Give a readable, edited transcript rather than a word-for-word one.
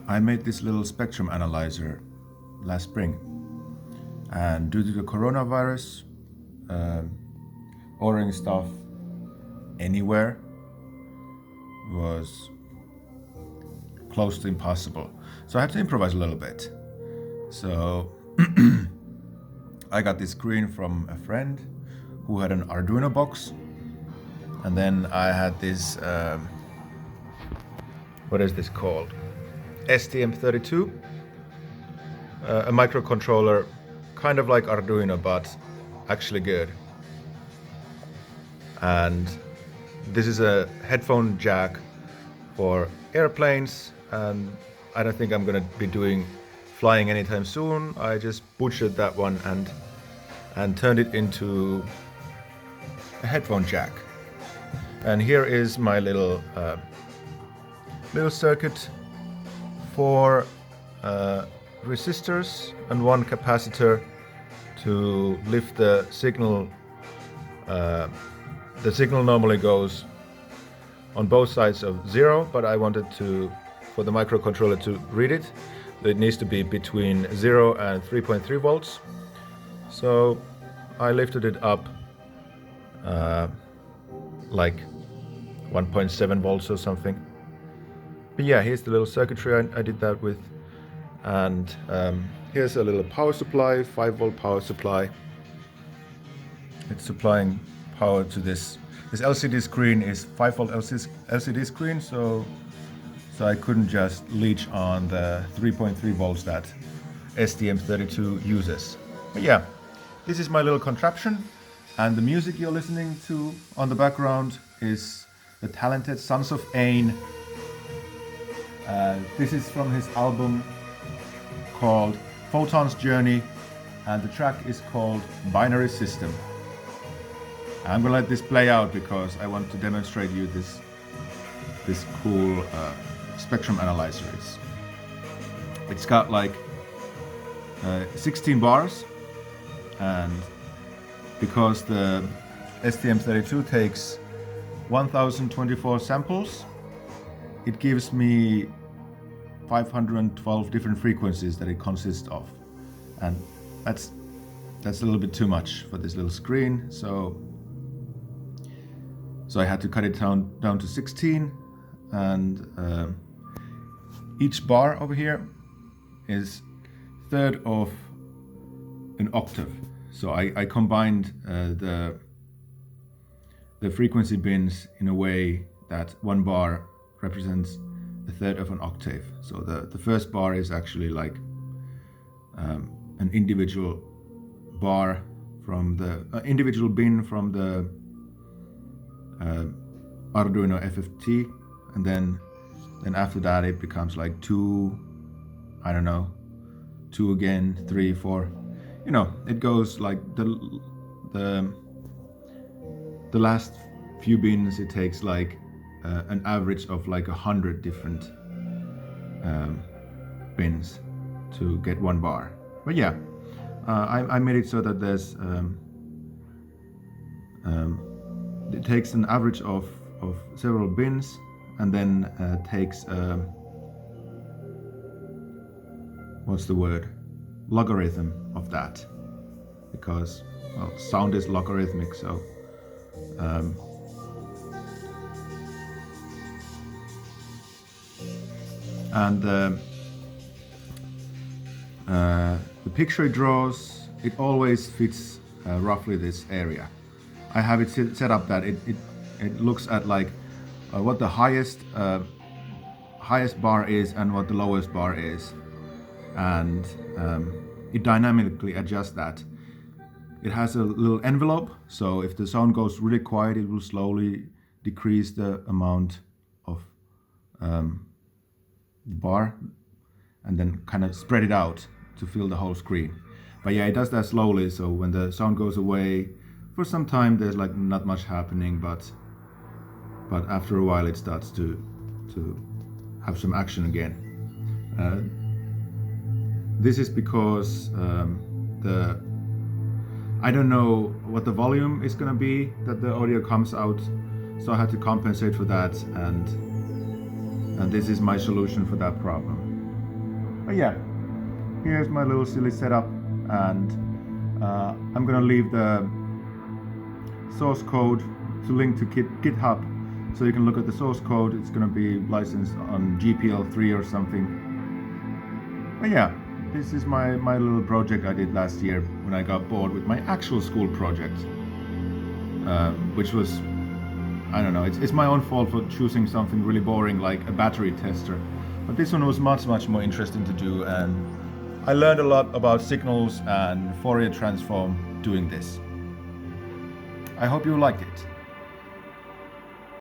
I made this little spectrum analyzer last spring, and due to the coronavirus, ordering stuff anywhere was close to impossible. So I had to improvise a little bit. So I got this screen from a friend who had an Arduino box, and then I had this, what is this called? STM32, a microcontroller, kind of like Arduino, but actually good. And this is a headphone jack for airplanes, and I don't think I'm gonna be doing flying anytime soon. I just butchered that one and turned it into a headphone jack. And here is my little circuit. 4 resistors and 1 capacitor to lift the signal. The signal normally goes on both sides of 0, but I wanted for the microcontroller to read it. It needs to be between 0 and 3.3 volts. So I lifted it up like 1.7 volts or something. But yeah, here's the little circuitry I did that with. And here's a little power supply, 5-volt power supply. It's supplying power to this. This LCD screen is 5-volt LCD screen, so I couldn't just leech on the 3.3 volts that STM32 uses. But yeah, this is my little contraption, and the music you're listening to on the background is the talented Sons of Ain. This is from his album called Photon's Journey, and the track is called Binary System. I'm gonna let this play out because I want to demonstrate you this cool spectrum analyzer. It's got like 16 bars, and because the STM32 takes 1024 samples, it gives me 512 different frequencies that it consists of, and that's a little bit too much for this little screen. So I had to cut it down to 16, and each bar over here is third of an octave. So I combined the frequency bins in a way that one bar represents a third of an octave. So the first bar is actually like an individual bar from the individual bin from the Arduino FFT, and then after that it becomes like 2, I don't know, 2 again, 3, 4. You know, it goes like the last few bins. It takes like an average of like 100 different bins to get one bar. But yeah, I made it so that there's it takes an average of several bins, and then takes what's the word, logarithm of that, because well, sound is logarithmic. So and the picture it draws, it always fits roughly this area. I have it set up that it looks at like what the highest bar is and what the lowest bar is, and it dynamically adjusts that. It has a little envelope, so if the sound goes really quiet, it will slowly decrease the amount of bar, and then kind of spread it out to fill the whole screen. But yeah, it does that slowly, so when the sound goes away, for some time there's like not much happening, but after a while it starts to have some action again. This is because I don't know what the volume is gonna be that the audio comes out, so I had to compensate for that, and this is my solution for that problem. But yeah, here's my little silly setup, and I'm gonna leave the source code to link to GitHub, so you can look at the source code. It's gonna be licensed on GPL3 or something. But yeah, this is my little project I did last year when I got bored with my actual school project, which was, I don't know, it's my own fault for choosing something really boring like a battery tester. But this one was much more interesting to do, and I learned a lot about signals and Fourier transform doing this. I hope you liked it.